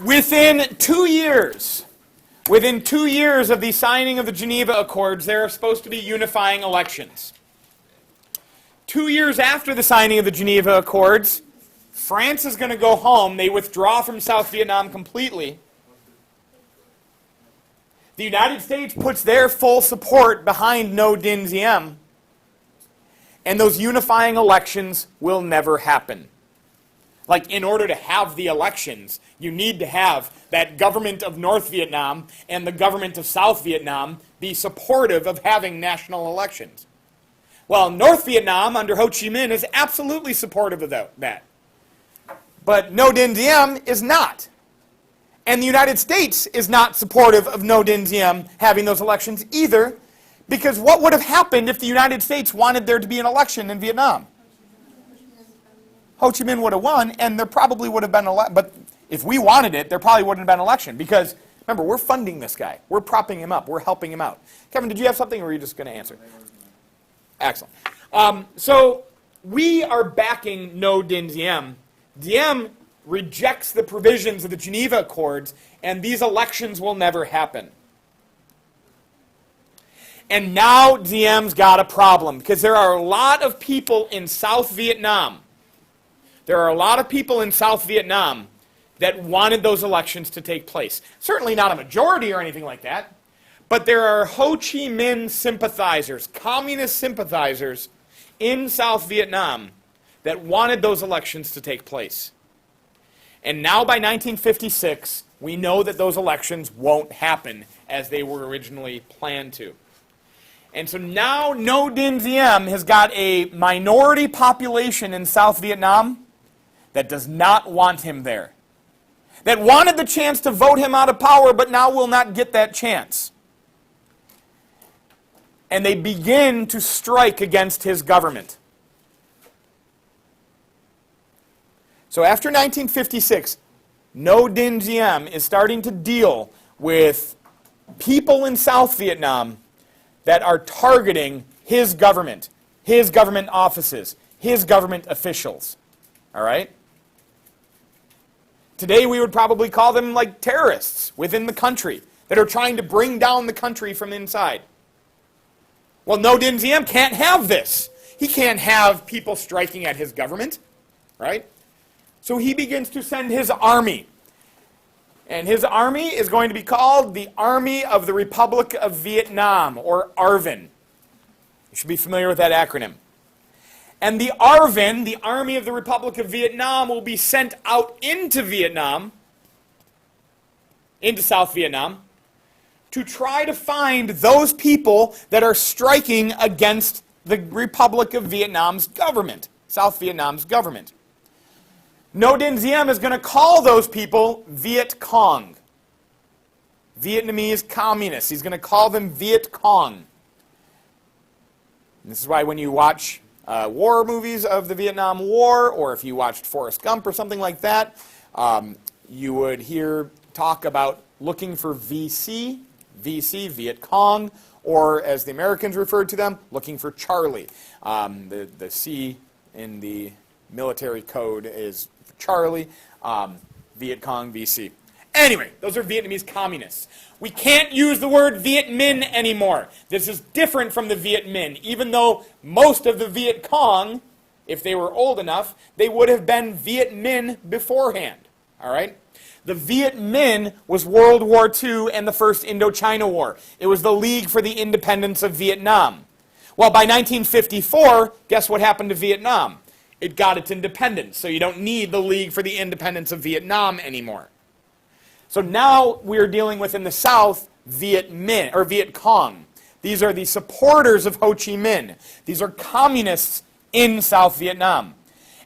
Within 2 years of the signing of the Geneva Accords, there are supposed to be unifying elections. 2 years after the signing of the Geneva Accords, France is going to go home. They withdraw from South Vietnam completely. The United States puts their full support behind No Dinh Diem, and those unifying elections will never happen. Like, in order to have the elections, you need to have that government of North Vietnam and the government of South Vietnam be supportive of having national elections. Well, North Vietnam under Ho Chi Minh is absolutely supportive of that. But No Dinh Diem is not. And the United States is not supportive of No Dinh Diem having those elections either, because what would have happened if the United States wanted there to be an election in Vietnam? Ho Chi Minh would have won, and there probably would have been but if we wanted it, there probably wouldn't have been an election, because, remember, we're funding this guy. We're propping him up. We're helping him out. Kevin, did you have something, or were you just going to answer? Excellent. So we are backing No Dinh Diem. Diem rejects the provisions of the Geneva Accords, and these elections will never happen. And now Diem's got a problem, because there are a lot of people in South Vietnam. There are a lot of people in South Vietnam that wanted those elections to take place. Certainly not a majority or anything like that, but there are Ho Chi Minh sympathizers, communist sympathizers in South Vietnam that wanted those elections to take place. And now by 1956, we know that those elections won't happen as they were originally planned to. And so now No Dinh Diem has got a minority population in South Vietnam that does not want him there, that wanted the chance to vote him out of power, but now will not get that chance. And they begin to strike against his government. So after 1956, No Dinh Diem is starting to deal with people in South Vietnam that are targeting his government offices, his government officials. All right? Today we would probably call them like terrorists within the country that are trying to bring down the country from inside. Well, No Dinh Diem can't have this. He can't have people striking at his government, right? So he begins to send his army. And his army is going to be called the Army of the Republic of Vietnam, or ARVN. You should be familiar with that acronym. And the ARVN, the Army of the Republic of Vietnam, will be sent out into Vietnam, into South Vietnam, to try to find those people that are striking against the Republic of Vietnam's government, South Vietnam's government. No Dinh Diem is going to call those people Vietcong, Vietnamese communists. He's going to call them Vietcong. And this is why when you watch war movies of the Vietnam War, or if you watched Forrest Gump or something like that, you would hear talk about looking for VC, Viet Cong, or as the Americans referred to them, looking for Charlie. The C in the military code is Charlie, Viet Cong, VC. Anyway, those are Vietnamese communists. We can't use the word Viet Minh anymore. This is different from the Viet Minh, even though most of the Viet Cong, if they were old enough, they would have been Viet Minh beforehand. All right? The Viet Minh was World War II and the First Indochina War. It was the League for the Independence of Vietnam. Well, by 1954, guess what happened to Vietnam? It got its independence, so you don't need the League for the Independence of Vietnam anymore. So now we're dealing with, in the South, Viet Minh, or Viet Cong. These are the supporters of Ho Chi Minh. These are communists in South Vietnam.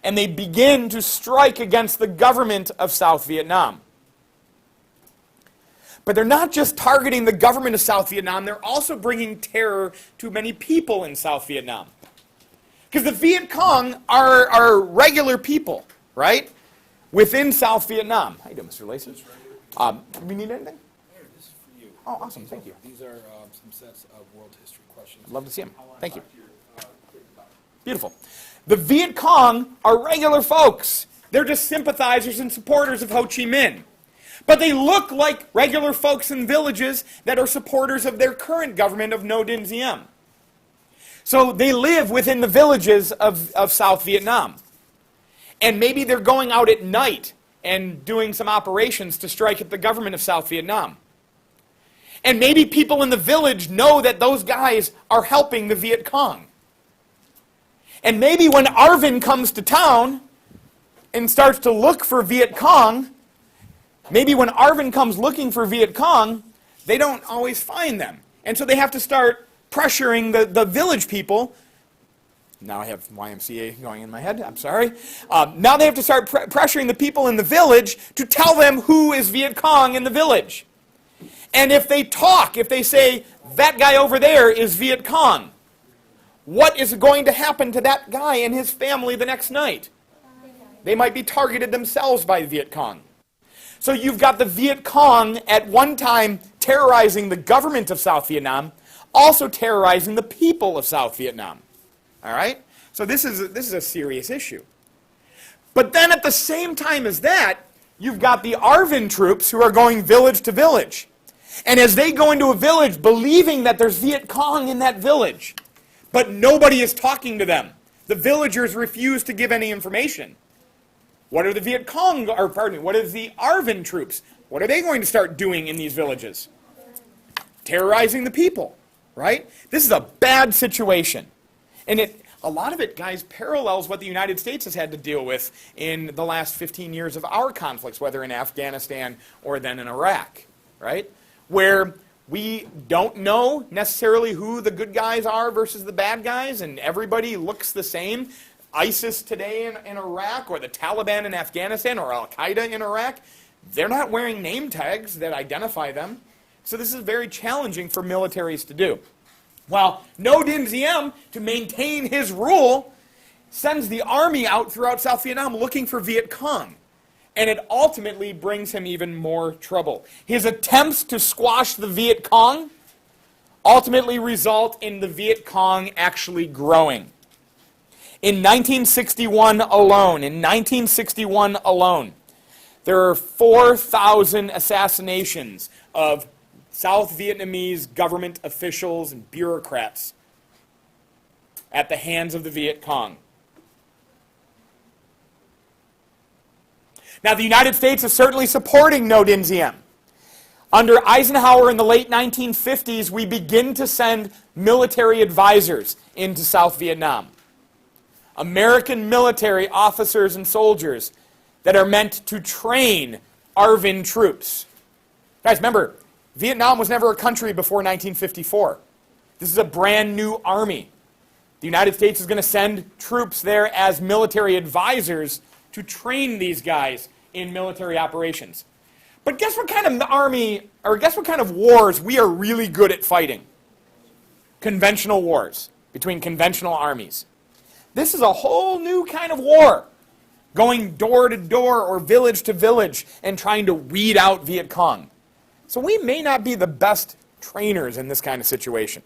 And they begin to strike against the government of South Vietnam. But they're not just targeting the government of South Vietnam, they're also bringing terror to many people in South Vietnam. Because the Viet Cong are regular people, right? Within South Vietnam. How you doing, Mr. Lacey? Do we need anything? Here, this is for you. Oh, awesome. Thank you. These are some sets of world history questions. I'd love to see them. Thank you. Beautiful. The Viet Cong are regular folks. They're just sympathizers and supporters of Ho Chi Minh. But they look like regular folks in villages that are supporters of their current government of No Dinh Diem. So they live within the villages of South Vietnam. And maybe they're going out at night and doing some operations to strike at the government of South Vietnam. And maybe people in the village know that those guys are helping the Vietcong. And maybe when Arvin comes to town and starts to look for Vietcong, maybe when Arvin comes looking for Vietcong, they don't always find them. And so they have to start pressuring the village people. Now I have YMCA going in my head, I'm sorry. Now they have to start pressuring the people in the village to tell them who is Vietcong in the village. And if they talk, if they say, that guy over there is Vietcong, what is going to happen to that guy and his family the next night? They might be targeted themselves by Vietcong. So you've got the Vietcong at one time terrorizing the government of South Vietnam, also terrorizing the people of South Vietnam. All right? So this is a serious issue. But then at the same time as that, you've got the Arvin troops who are going village to village. And as they go into a village believing that there's Vietcong in that village, but nobody is talking to them, the villagers refuse to give any information. What are the what is the Arvin troops? What are they going to start doing in these villages? Terrorizing the people, right? This is a bad situation. And a lot of it, guys, parallels what the United States has had to deal with in the last 15 years of our conflicts, whether in Afghanistan or then in Iraq, right? Where we don't know necessarily who the good guys are versus the bad guys, and everybody looks the same. ISIS today in Iraq, or the Taliban in Afghanistan, or Al-Qaeda in Iraq, they're not wearing name tags that identify them. So this is very challenging for militaries to do. Well, No Dinh Diem, to maintain his rule, sends the army out throughout South Vietnam looking for Vietcong. And it ultimately brings him even more trouble. His attempts to squash the Vietcong ultimately result in the Vietcong actually growing. In 1961 alone, there are 4,000 assassinations of South Vietnamese government officials and bureaucrats at the hands of the Vietcong. Now, the United States is certainly supporting No Dinh Diem. Under Eisenhower in the late 1950s, we begin to send military advisors into South Vietnam. American military officers and soldiers that are meant to train Arvin troops. Guys, remember, Vietnam was never a country before 1954. This is a brand new army. The United States is going to send troops there as military advisors to train these guys in military operations. But guess what kind of army, or guess what kind of wars we are really good at fighting? Conventional wars between conventional armies. This is a whole new kind of war, going door to door or village to village and trying to weed out Vietcong. So we may not be the best trainers in this kind of situation.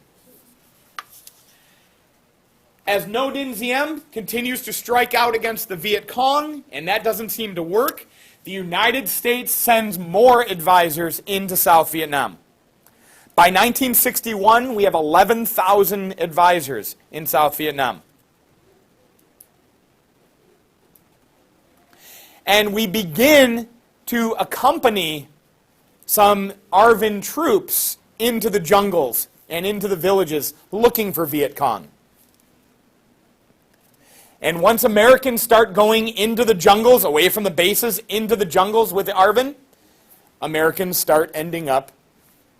As No Dinh Diem continues to strike out against the Vietcong, and that doesn't seem to work, the United States sends more advisors into South Vietnam. By 1961, we have 11,000 advisors in South Vietnam. And we begin to accompany some Arvin troops into the jungles and into the villages looking for Vietcong. And once Americans start going into the jungles, away from the bases, into the jungles with the Arvin, Americans start ending up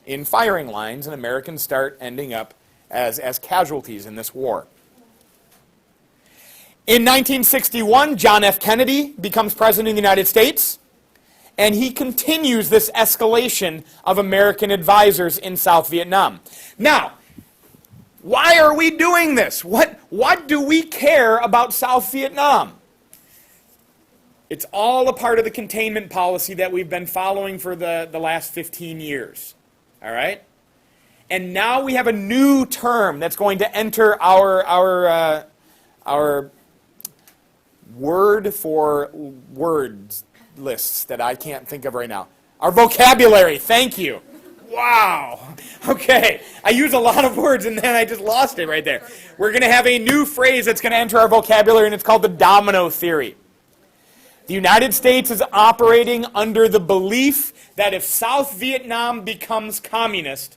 in firing lines, and Americans start ending up as casualties in this war. In 1961, John F. Kennedy becomes president of the United States, and he continues this escalation of American advisors in South Vietnam. Now, why are we doing this? What do we care about South Vietnam? It's all a part of the containment policy that we've been following for the last 15 years. All right? And now we have a new term that's going to enter our word for words lists that I can't think of right now. Our vocabulary, thank you. Wow. Okay, I use a lot of words and then I just lost it right there. We're going to have a new phrase that's going to enter our vocabulary, and it's called the Domino Theory. The United States is operating under the belief that if South Vietnam becomes communist,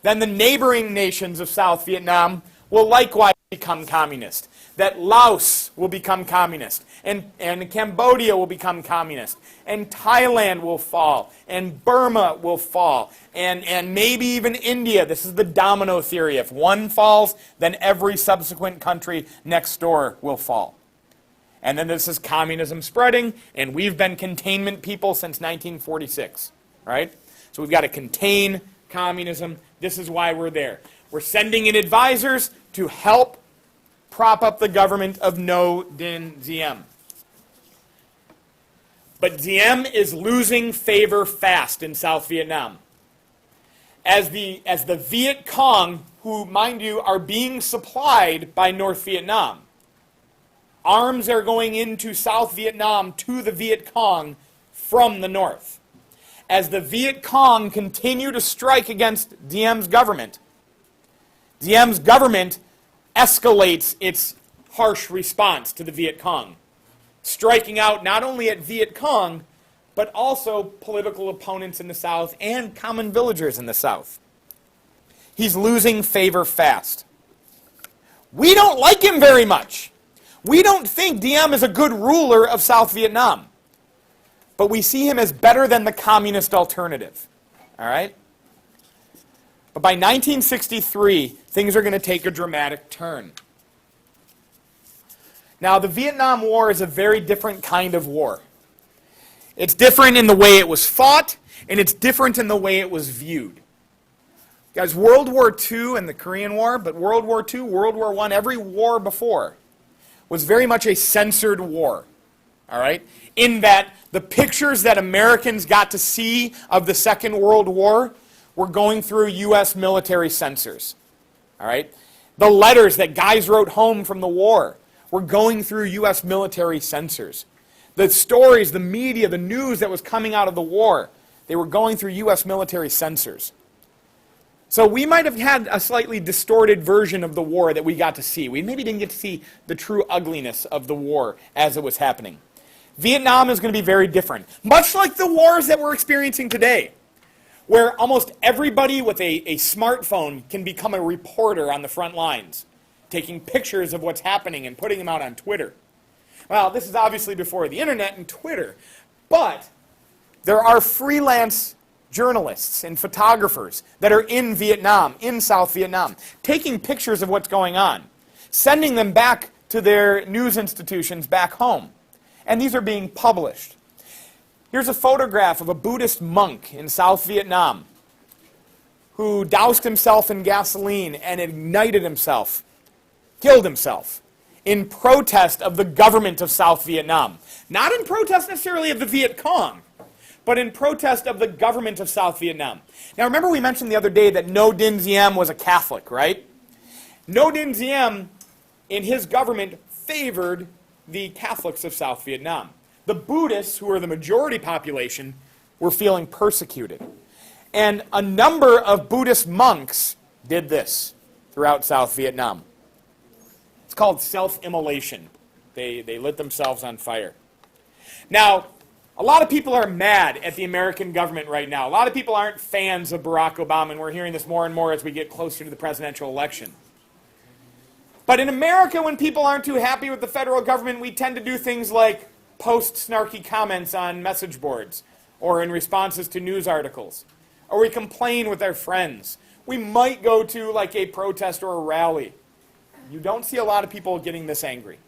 then the neighboring nations of South Vietnam will likewise become communist. That Laos will become communist, and Cambodia will become communist, and Thailand will fall, and Burma will fall, and maybe even India. This is the domino theory. If one falls, then every subsequent country next door will fall. And then this is communism spreading, and we've been containment people since 1946, right? So we've got to contain communism. This is why we're there. We're sending in advisors to help prop up the government of No Dinh Diem. But Diem is losing favor fast in South Vietnam. As the Vietcong, who, mind you, are being supplied by North Vietnam. Arms are going into South Vietnam to the Vietcong from the north. As the Vietcong continue to strike against Diem's government escalates its harsh response to the Vietcong, striking out not only at Vietcong, but also political opponents in the South and common villagers in the South. He's losing favor fast. We don't like him very much. We don't think Diem is a good ruler of South Vietnam. But we see him as better than the communist alternative. All right? But by 1963, things are going to take a dramatic turn. Now, the Vietnam War is a very different kind of war. It's different in the way it was fought, and it's different in the way it was viewed. Guys, World War II and the Korean War, but World War II, World War I, every war before, was very much a censored war. All right? In that the pictures that Americans got to see of the Second World War were going through U.S. military censors. All right? The letters that guys wrote home from the war were going through U.S. military censors. The stories, the media, the news that was coming out of the war, they were going through U.S. military censors. So we might have had a slightly distorted version of the war that we got to see. We maybe didn't get to see the true ugliness of the war as it was happening. Vietnam is going to be very different. Much like the wars that we're experiencing today, where almost everybody with a smartphone can become a reporter on the front lines, taking pictures of what's happening and putting them out on Twitter. Well, this is obviously before the internet and Twitter, but there are freelance journalists and photographers that are in Vietnam, in South Vietnam, taking pictures of what's going on, sending them back to their news institutions back home. And these are being published. Here's a photograph of a Buddhist monk in South Vietnam who doused himself in gasoline and ignited himself, killed himself, in protest of the government of South Vietnam. Not in protest necessarily of the Vietcong, but in protest of the government of South Vietnam. Now remember we mentioned the other day that No Dinh Diem was a Catholic, right? No Dinh Diem, in his government, favored the Catholics of South Vietnam. The Buddhists, who are the majority population, were feeling persecuted. And a number of Buddhist monks did this throughout South Vietnam. It's called self-immolation. They lit themselves on fire. Now, a lot of people are mad at the American government right now. A lot of people aren't fans of Barack Obama, and we're hearing this more and more as we get closer to the presidential election. But in America, when people aren't too happy with the federal government, we tend to do things like post snarky comments on message boards or in responses to news articles. Or we complain with our friends. We might go to like a protest or a rally. You don't see a lot of people getting this angry.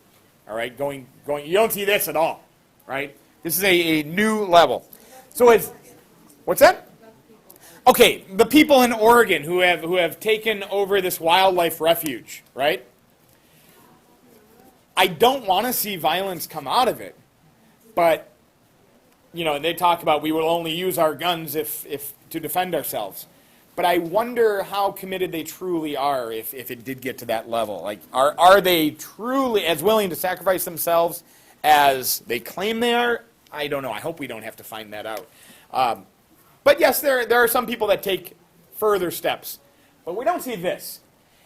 All right, going. You don't see this at all, right? This is a new level. So what's that? Okay, the people in Oregon who have taken over this wildlife refuge, right? I don't want to see violence come out of it, but they talk about we will only use our guns if to defend ourselves. But I wonder how committed they truly are if it did get to that level. Like, are they truly as willing to sacrifice themselves as they claim they are, I don't know. I hope we don't have to find that out. But yes, there are some people that take further steps. But we don't see this.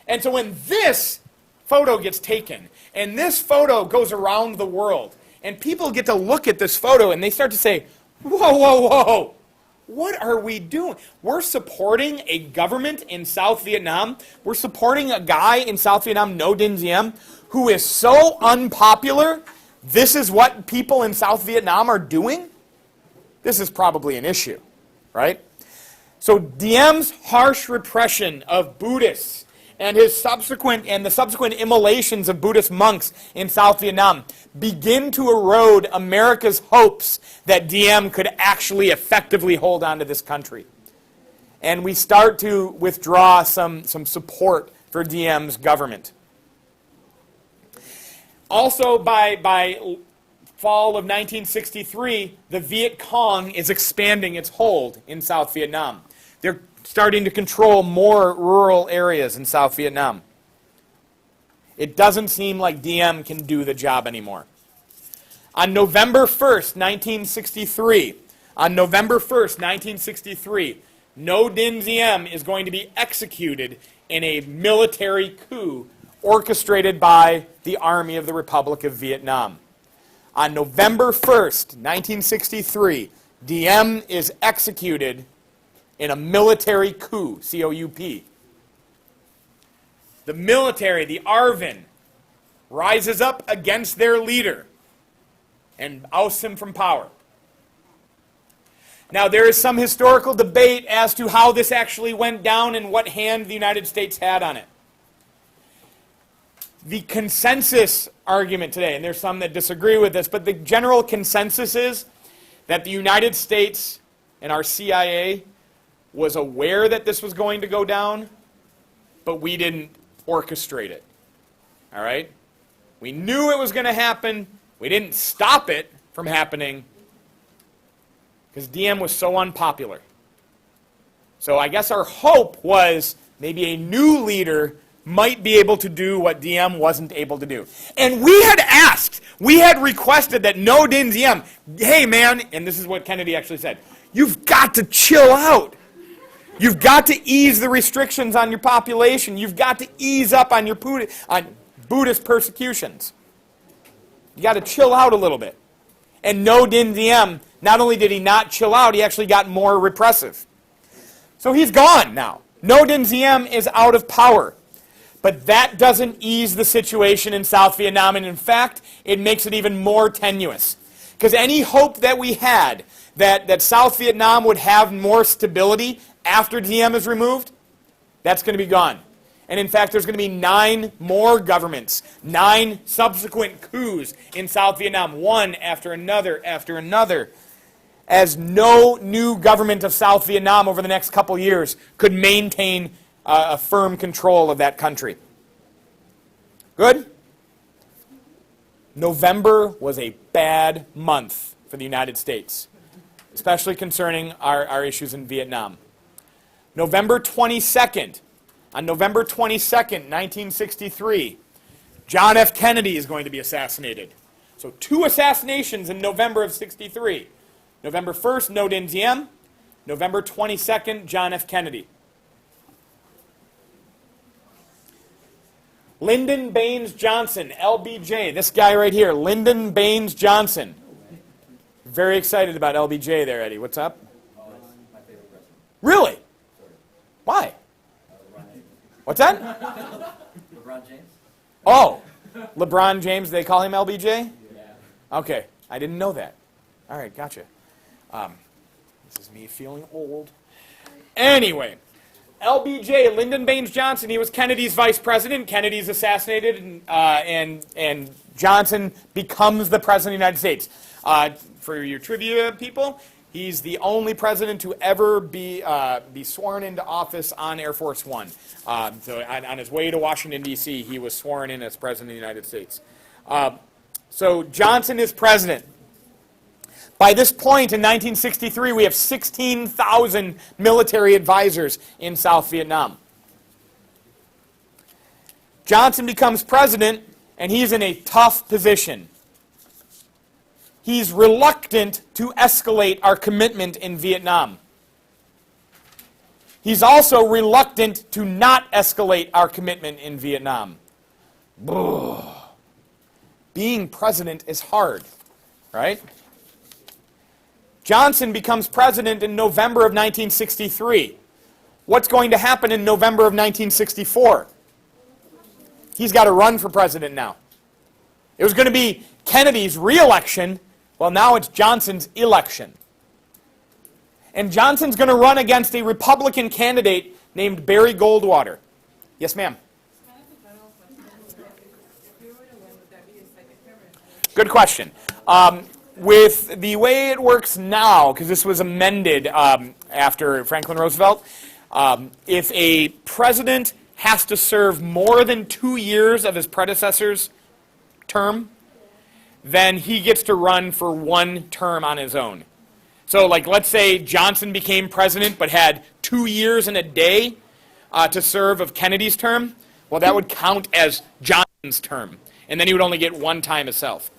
And so when this photo gets taken, and this photo goes around the world, and people get to look at this photo, and they start to say, whoa, whoa, whoa, what are we doing? We're supporting a government in South Vietnam. We're supporting a guy in South Vietnam, No Dinh Diem, who is so unpopular. This is what people in South Vietnam are doing? This is probably an issue, right? So Diem's harsh repression of Buddhists and the subsequent immolations of Buddhist monks in South Vietnam begin to erode America's hopes that Diem could actually effectively hold on to this country. And we start to withdraw some support for Diem's government. Also, by fall of 1963, the Vietcong is expanding its hold in South Vietnam. They're starting to control more rural areas in South Vietnam. It doesn't seem like Diem can do the job anymore. On November 1st, 1963, No Dinh Diem is going to be executed in a military coup orchestrated by the Army of the Republic of Vietnam. On November 1st, 1963, Diem is executed in a military coup, C-O-U-P. The military, the ARVN, rises up against their leader and ousts him from power. Now, there is some historical debate as to how this actually went down and what hand the United States had on it. The consensus argument today, and there's some that disagree with this, but the general consensus is that the United States and our CIA was aware that this was going to go down, but we didn't orchestrate it. All right? We knew it was going to happen. We didn't stop it from happening because Diem was so unpopular. So I guess our hope was maybe a new leader might be able to do what Diem wasn't able to do. And we had asked, we had requested that No Dinh Diem, hey man, and this is what Kennedy actually said, you've got to chill out. You've got to ease the restrictions on your population. You've got to ease up on your Buddhist persecutions. You got to chill out a little bit. And No Dinh Diem, not only did he not chill out, he actually got more repressive. So he's gone now. No Dinh Diem is out of power. But that doesn't ease the situation in South Vietnam, and in fact, it makes it even more tenuous. Because any hope that we had that South Vietnam would have more stability after Diem is removed, that's going to be gone. And in fact, there's going to be 9 more governments, 9 subsequent coups in South Vietnam, one after another, as no new government of South Vietnam over the next couple years could maintain a firm control of that country. Good? November was a bad month for the United States, especially concerning our issues in Vietnam. November 22nd, on November 22nd, 1963, John F. Kennedy is going to be assassinated. So 2 assassinations in November of 63. November 1st, No Dinh Diem. November 22nd, John F. Kennedy. Lyndon Baines Johnson, LBJ, this guy right here, Lyndon Baines Johnson. Very excited about LBJ there, Eddie. What's up? Oh, it's my favorite president. Really? Why? What's that? LeBron James? Oh, LeBron James, they call him LBJ? Yeah. Okay, I didn't know that. All right, gotcha. This is me feeling old. Anyway, LBJ, Lyndon Baines Johnson, he was Kennedy's vice president. Kennedy's assassinated, and Johnson becomes the president of the United States. For your trivia people, he's the only president to ever be sworn into office on Air Force One. So on his way to Washington, D.C., he was sworn in as president of the United States. So Johnson is president. By this point in 1963, we have 16,000 military advisors in South Vietnam. Johnson becomes president, and he's in a tough position. he's reluctant to escalate our commitment in Vietnam. He's also reluctant to not escalate our commitment in Vietnam. Ugh. Being president is hard, right? Johnson becomes president in November of 1963. What's going to happen in November of 1964? He's got to run for president now. It was going to be Kennedy's re-election. Well, now it's Johnson's election. And Johnson's going to run against a Republican candidate named Barry Goldwater. Yes, ma'am? Good question. With the way it works now, because this was amended after Franklin Roosevelt, if a president has to serve more than 2 years of his predecessor's term, then he gets to run for one term on his own. So, like, let's say Johnson became president but had 2 years and a day to serve of Kennedy's term. Well, that would count as Johnson's term, and then he would only get one time himself.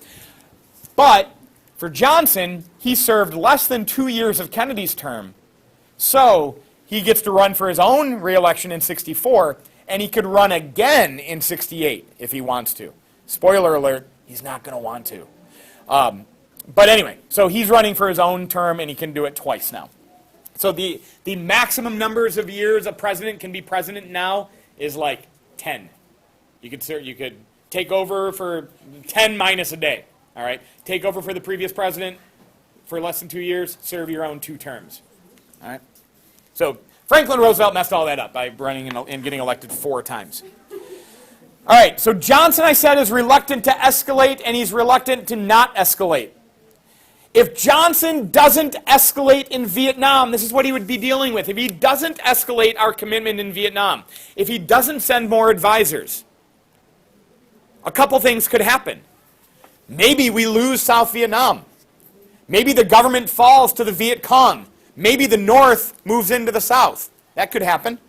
But for Johnson, he served less than 2 years of Kennedy's term, so he gets to run for his own re-election in 64, and he could run again in 68 if he wants to. Spoiler alert, he's not going to want to. But anyway, so he's running for his own term, and he can do it twice now. So the maximum numbers of years a president can be president now is like 10. You could take over for 10 minus a day. All right, take over for the previous president for less than 2 years, serve your own 2 terms. All right, so Franklin Roosevelt messed all that up by running and getting elected 4 times. All right, so Johnson, I said, is reluctant to escalate, and he's reluctant to not escalate. If Johnson doesn't escalate in Vietnam, this is what he would be dealing with. If he doesn't escalate our commitment in Vietnam, if he doesn't send more advisors, a couple things could happen. Maybe we lose South Vietnam. Maybe the government falls to the Vietcong. Maybe the North moves into the South. That could happen.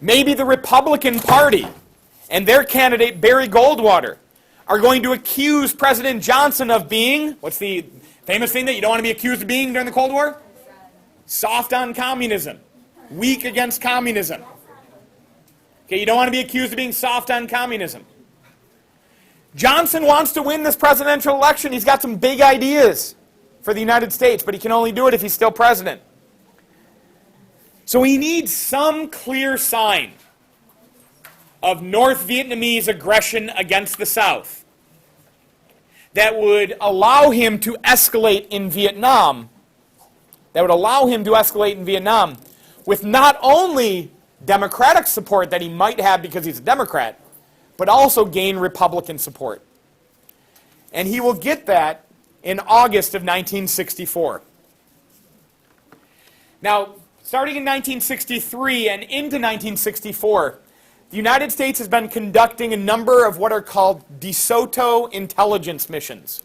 Maybe the Republican Party and their candidate, Barry Goldwater, are going to accuse President Johnson of being, what's the famous thing that you don't want to be accused of being during the Cold War? Soft on communism. Weak against communism. Okay, you don't want to be accused of being soft on communism. Johnson wants to win this presidential election. He's got some big ideas for the United States, but he can only do it if he's still president. So he needs some clear sign of North Vietnamese aggression against the South that would allow him to escalate in Vietnam, with not only Democratic support that he might have because he's a Democrat, but also gain Republican support. And he will get that in August of 1964. Now, starting in 1963 and into 1964, the United States has been conducting a number of what are called DeSoto intelligence missions.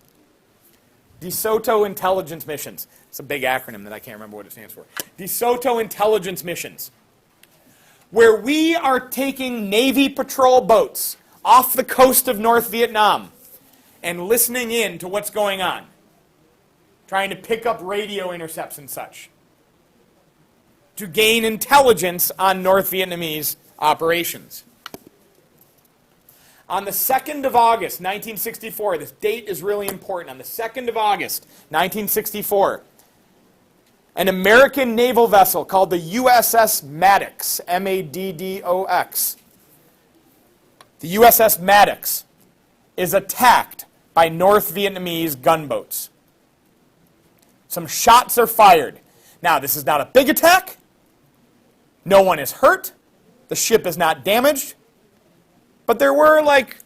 DeSoto intelligence missions. It's a big acronym that I can't remember what it stands for. DeSoto intelligence missions, where we are taking Navy patrol boats off the coast of North Vietnam and listening in to what's going on, trying to pick up radio intercepts and such, to gain intelligence on North Vietnamese operations. On the 2nd of August, 1964, this date is really important. On the 2nd of August, 1964, an American naval vessel called the USS Maddox, M-A-D-D-O-X. The USS Maddox is attacked by North Vietnamese gunboats. Some shots are fired. Now, this is not a big attack. No one is hurt. The ship is not damaged. But there were, like,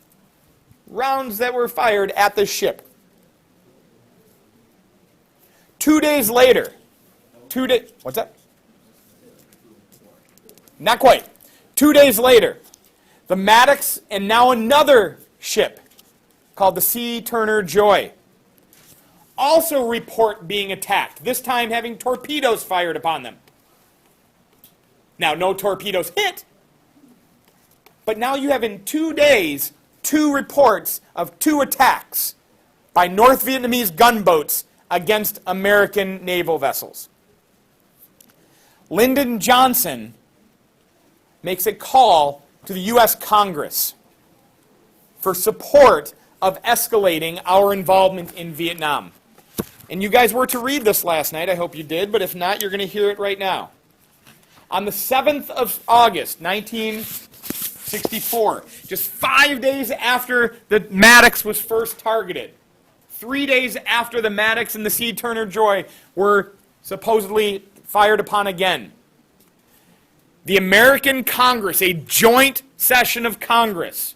rounds that were fired at the ship. 2 days later, what's that? Not quite. 2 days later, the Maddox and now another ship called the Sea Turner Joy also report being attacked, this time having torpedoes fired upon them. Now, no torpedoes hit, but now you have in 2 days 2 reports of 2 attacks by North Vietnamese gunboats against American naval vessels. Lyndon Johnson makes a call to the U.S. Congress for support of escalating our involvement in Vietnam. And you guys were to read this last night. I hope you did, but if not, you're going to hear it right now. On the 7th of August, 1964, just 5 days after the Maddox was first targeted, 3 days after the Maddox and the Sea Turner Joy were supposedly fired upon again, the American Congress, a joint session of Congress,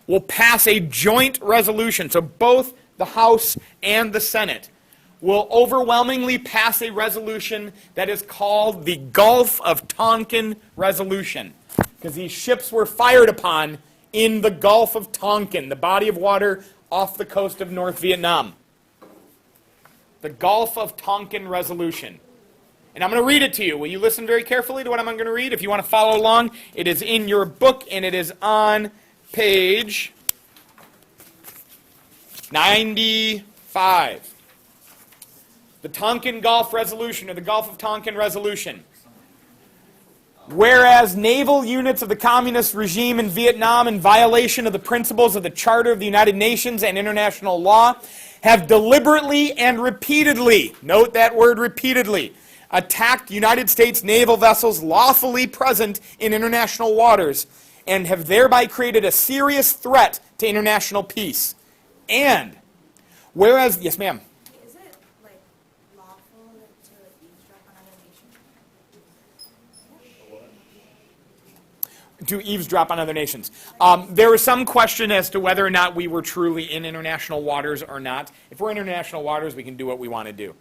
will pass a joint resolution. So both the House and the Senate will overwhelmingly pass a resolution that is called the Gulf of Tonkin Resolution, because these ships were fired upon in the Gulf of Tonkin, the body of water off the coast of North Vietnam. The Gulf of Tonkin Resolution. And I'm going to read it to you. Will you listen very carefully to what I'm going to read? If you want to follow along, it is in your book, and it is on page 95. The Tonkin Gulf Resolution, or the Gulf of Tonkin Resolution. Whereas naval units of the communist regime in Vietnam, in violation of the principles of the Charter of the United Nations and international law, have deliberately and repeatedly, note that word repeatedly, attacked United States naval vessels lawfully present in international waters, and have thereby created a serious threat to international peace. And, whereas, yes ma'am. Is it like lawful to eavesdrop on other nations? To eavesdrop on other nations. There was some question as to whether or not we were truly in international waters or not. If we're in international waters, we can do what we want to do.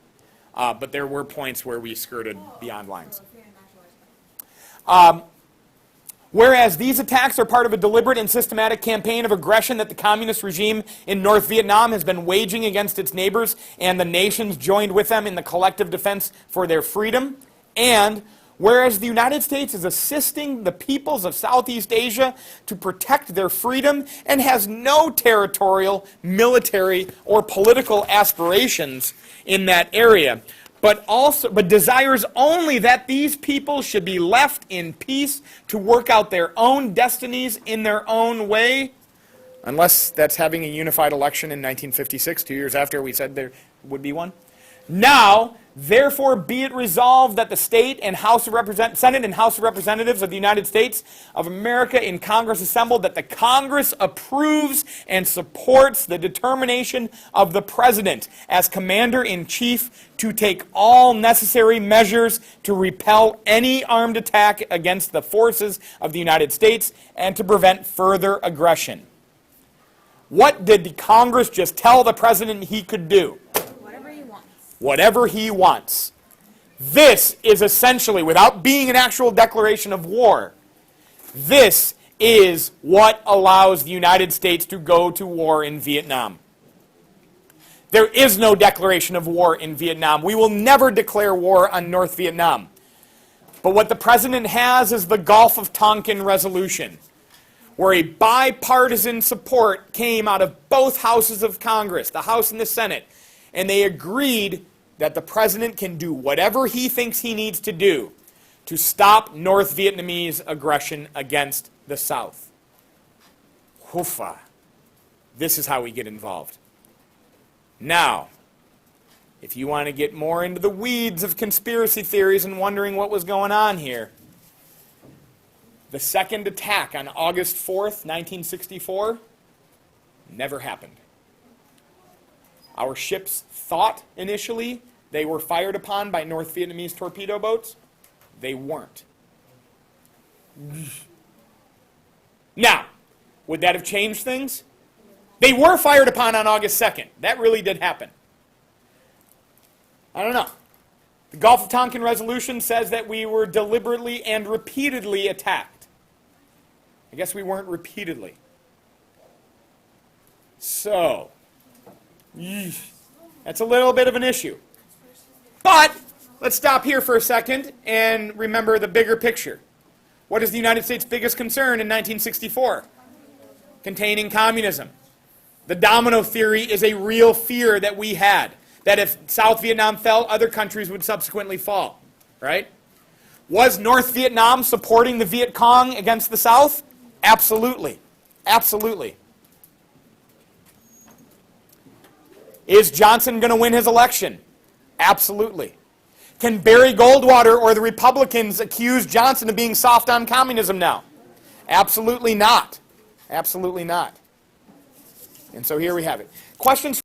But there were points where we skirted beyond lines. Whereas these attacks are part of a deliberate and systematic campaign of aggression that the communist regime in North Vietnam has been waging against its neighbors and the nations joined with them in the collective defense for their freedom. And whereas the United States is assisting the peoples of Southeast Asia to protect their freedom and has no territorial, military, or political aspirations in that area, but desires only that these people should be left in peace to work out their own destinies in their own way, unless that's having a unified election in 1956, 2 years after we said there would be one. Now, therefore, be it resolved that the Senate and House of Representatives of the United States of America in Congress assembled, that the Congress approves and supports the determination of the President as Commander-in-Chief to take all necessary measures to repel any armed attack against the forces of the United States and to prevent further aggression. What did the Congress just tell the President he could do? Whatever he wants. This is essentially, without being an actual declaration of war, this is what allows the United States to go to war in Vietnam. There is no declaration of war in Vietnam. We will never declare war on North Vietnam. But what the President has is the Gulf of Tonkin Resolution, where a bipartisan support came out of both houses of Congress, the House and the Senate, and they agreed that the President can do whatever he thinks he needs to do to stop North Vietnamese aggression against the South. Hoofa. This is how we get involved. Now, if you want to get more into the weeds of conspiracy theories and wondering what was going on here, the second attack on August 4th, 1964, never happened. Our ships thought initially they were fired upon by North Vietnamese torpedo boats. They weren't. Now, would that have changed things? They were fired upon on August 2nd. That really did happen. I don't know. The Gulf of Tonkin Resolution says that we were deliberately and repeatedly attacked. I guess we weren't repeatedly. So, that's a little bit of an issue. But let's stop here for a second and remember the bigger picture. What is the United States' biggest concern in 1964? Containing communism. The domino theory is a real fear that we had, that if South Vietnam fell, other countries would subsequently fall, right? Was North Vietnam supporting the Vietcong against the South? Absolutely. Absolutely. Is Johnson going to win his election? Absolutely. Can Barry Goldwater or the Republicans accuse Johnson of being soft on communism now? Absolutely not. Absolutely not. And so here we have it. Questions?